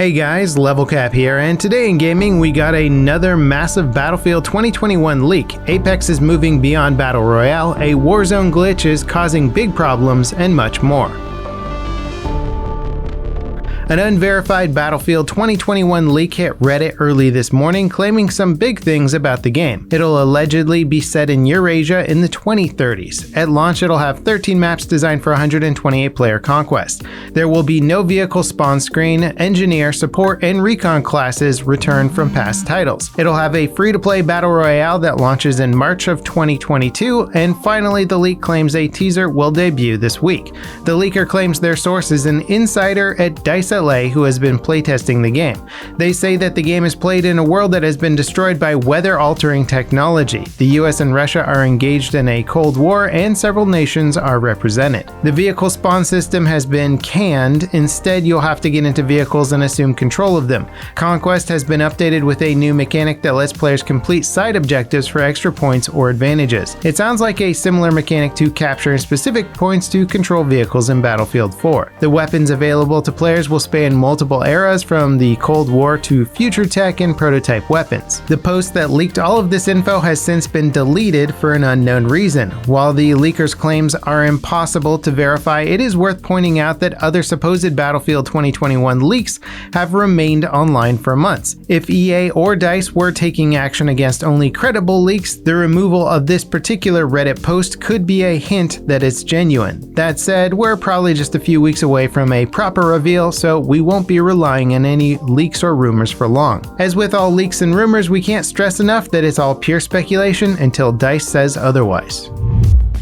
Hey guys, Level Cap here, and today in gaming we got another massive Battlefield 2021 leak. Apex is moving beyond Battle Royale, a Warzone glitch is causing big problems, and much more. An unverified Battlefield 2021 leak hit Reddit early this morning, claiming some big things about the game. It'll allegedly be set in Eurasia in the 2030s. At launch, it'll have 13 maps designed for 128-player conquest. There will be no vehicle spawn screen, engineer, support, and recon classes returned from past titles. It'll have a free-to-play Battle Royale that launches in March of 2022, and finally, the leak claims a teaser will debut this week. The leaker claims their source is an insider at DICE who has been playtesting the game. They say that the game is played in a world that has been destroyed by weather-altering technology. The US and Russia are engaged in a Cold War, and several nations are represented. The vehicle spawn system has been canned. Instead, you'll have to get into vehicles and assume control of them. Conquest has been updated with a new mechanic that lets players complete side objectives for extra points or advantages. It sounds like a similar mechanic to capturing specific points to control vehicles in Battlefield 4. The weapons available to players will span multiple eras from the Cold War to future tech and prototype weapons. The post that leaked all of this info has since been deleted for an unknown reason. While the leaker's claims are impossible to verify, it is worth pointing out that other supposed Battlefield 2021 leaks have remained online for months. If EA or DICE were taking action against only credible leaks, the removal of this particular Reddit post could be a hint that it's genuine. That said, we're probably just a few weeks away from a proper reveal, so we won't be relying on any leaks or rumors for long. As with all leaks and rumors, we can't stress enough that it's all pure speculation until DICE says otherwise.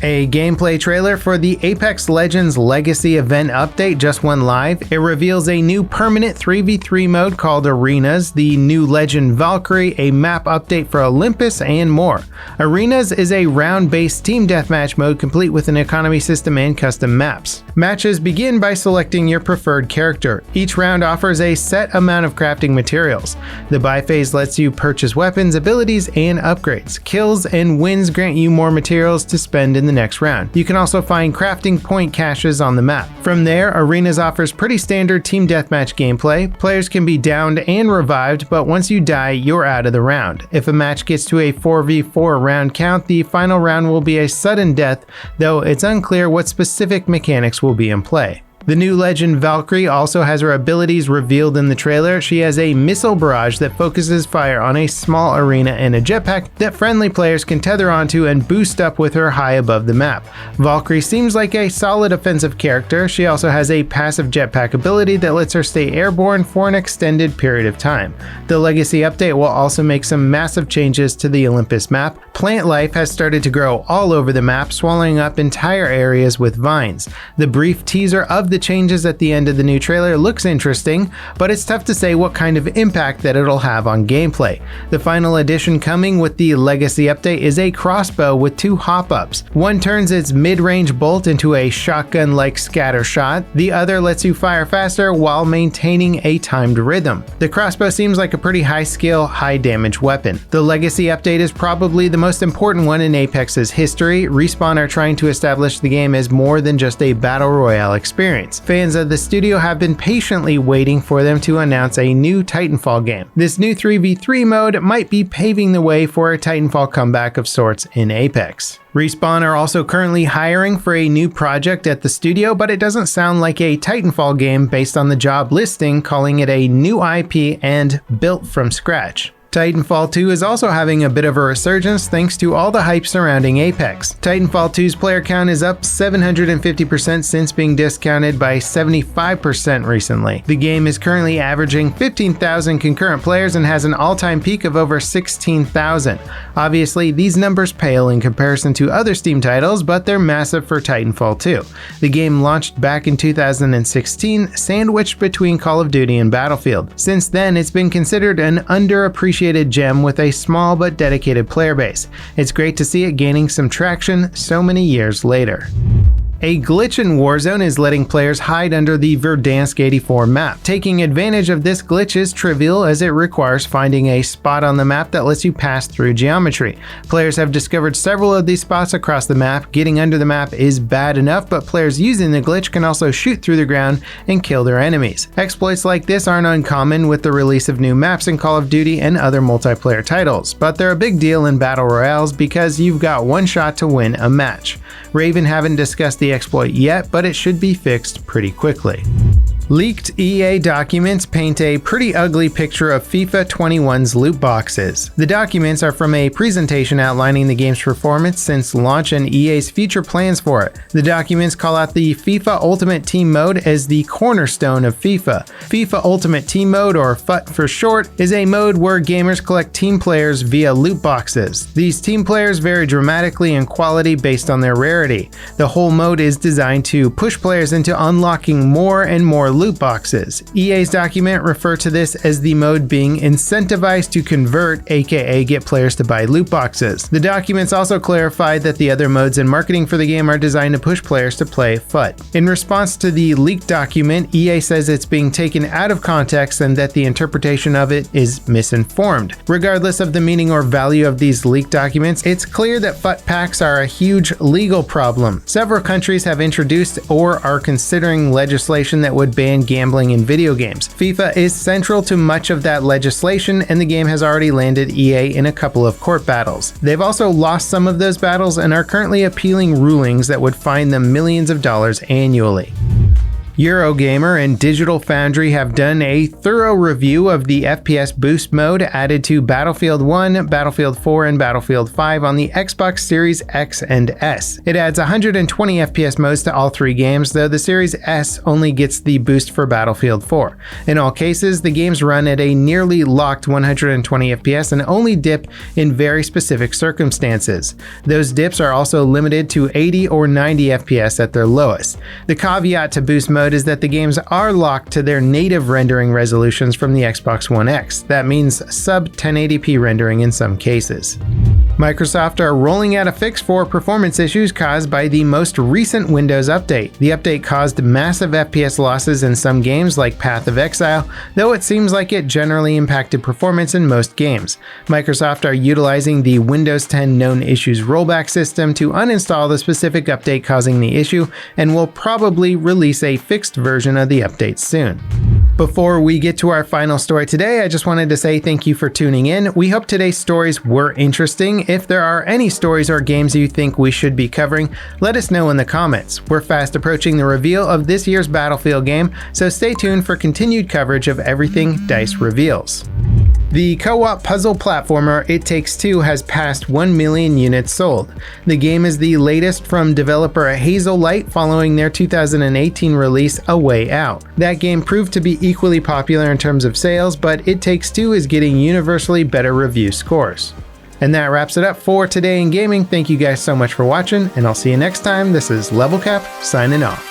A gameplay trailer for the Apex Legends Legacy event update just went live. It reveals a new permanent 3v3 mode called Arenas, the new Legend Valkyrie, a map update for Olympus, and more. Arenas is a round-based team deathmatch mode complete with an economy system and custom maps. Matches begin by selecting your preferred character. Each round offers a set amount of crafting materials. The buy phase lets you purchase weapons, abilities, and upgrades. Kills and wins grant you more materials to spend in the next round. You can also find crafting point caches on the map. From there, Arenas offers pretty standard team deathmatch gameplay. Players can be downed and revived, but once you die, you're out of the round. If a match gets to a 4v4 round count, the final round will be a sudden death, though it's unclear what specific mechanics will be in play. The new Legend Valkyrie also has her abilities revealed in the trailer. She has a missile barrage that focuses fire on a small arena and a jetpack that friendly players can tether onto and boost up with her high above the map. Valkyrie seems like a solid offensive character. She also has a passive jetpack ability that lets her stay airborne for an extended period of time. The Legacy update will also make some massive changes to the Olympus map. Plant life has started to grow all over the map, swallowing up entire areas with vines. The brief teaser of the changes at the end of the new trailer looks interesting, but it's tough to say what kind of impact that it'll have on gameplay. The final addition coming with the Legacy update is a crossbow with two hop-ups. One turns its mid-range bolt into a shotgun-like scatter shot. The other lets you fire faster while maintaining a timed rhythm. The crossbow seems like a pretty high-skill, high-damage weapon. The Legacy update is probably the most important one in Apex's history. Respawn are trying to establish the game as more than just a Battle Royale experience. Fans of the studio have been patiently waiting for them to announce a new Titanfall game. This new 3v3 mode might be paving the way for a Titanfall comeback of sorts in Apex. Respawn are also currently hiring for a new project at the studio, but it doesn't sound like a Titanfall game based on the job listing, calling it a new IP and built from scratch. Titanfall 2 is also having a bit of a resurgence thanks to all the hype surrounding Apex. Titanfall 2's player count is up 750% since being discounted by 75% recently. The game is currently averaging 15,000 concurrent players and has an all-time peak of over 16,000. Obviously, these numbers pale in comparison to other Steam titles, but they're massive for Titanfall 2. The game launched back in 2016, sandwiched between Call of Duty and Battlefield. Since then, it's been considered an underappreciated gem with a small but dedicated player base. It's great to see it gaining some traction so many years later. A glitch in Warzone is letting players hide under the Verdansk 84 map. Taking advantage of this glitch is trivial as it requires finding a spot on the map that lets you pass through geometry. Players have discovered several of these spots across the map. Getting under the map is bad enough, but players using the glitch can also shoot through the ground and kill their enemies. Exploits like this aren't uncommon with the release of new maps in Call of Duty and other multiplayer titles, but they're a big deal in battle royales because you've got one shot to win a match. Raven haven't discussed the exploit yet, but it should be fixed pretty quickly. Leaked EA documents paint a pretty ugly picture of FIFA 21's loot boxes. The documents are from a presentation outlining the game's performance since launch and EA's future plans for it. The documents call out the FIFA Ultimate Team Mode as the cornerstone of FIFA. FIFA Ultimate Team Mode, or FUT for short, is a mode where gamers collect team players via loot boxes. These team players vary dramatically in quality based on their rarity. The whole mode is designed to push players into unlocking more and more loot boxes. EA's document refer to this as the mode being incentivized to convert, aka get players to buy loot boxes. The documents also clarified that the other modes and marketing for the game are designed to push players to play FUT. In response to the leaked document, EA says it's being taken out of context and that the interpretation of it is misinformed. Regardless of the meaning or value of these leaked documents, it's clear that FUT packs are a huge legal problem. Several countries have introduced or are considering legislation that would ban gambling in video games. FIFA is central to much of that legislation, and the game has already landed EA in a couple of court battles. They've also lost some of those battles and are currently appealing rulings that would fine them millions of dollars annually. Eurogamer and Digital Foundry have done a thorough review of the FPS boost mode added to Battlefield 1, Battlefield 4, and Battlefield 5 on the Xbox Series X and S. It adds 120 FPS modes to all three games, though the Series S only gets the boost for Battlefield 4. In all cases, the games run at a nearly locked 120 FPS and only dip in very specific circumstances. Those dips are also limited to 80 or 90 FPS at their lowest. The caveat to boost mode is that the games are locked to their native rendering resolutions from the Xbox One X. That means sub 1080p rendering in some cases. Microsoft are rolling out a fix for performance issues caused by the most recent Windows update. The update caused massive FPS losses in some games like Path of Exile, though it seems like it generally impacted performance in most games. Microsoft are utilizing the Windows 10 known issues rollback system to uninstall the specific update causing the issue, and will probably release a fixed version of the update soon. Before we get to our final story today, I just wanted to say thank you for tuning in. We hope today's stories were interesting. If there are any stories or games you think we should be covering, let us know in the comments. We're fast approaching the reveal of this year's Battlefield game, so stay tuned for continued coverage of everything DICE reveals. The co-op puzzle platformer It Takes Two has passed 1 million units sold. The game is the latest from developer Hazelight following their 2018 release A Way Out. That game proved to be equally popular in terms of sales, but It Takes Two is getting universally better review scores. And that wraps it up for today in gaming. Thank you guys so much for watching, and I'll see you next time. This is Level Cap signing off.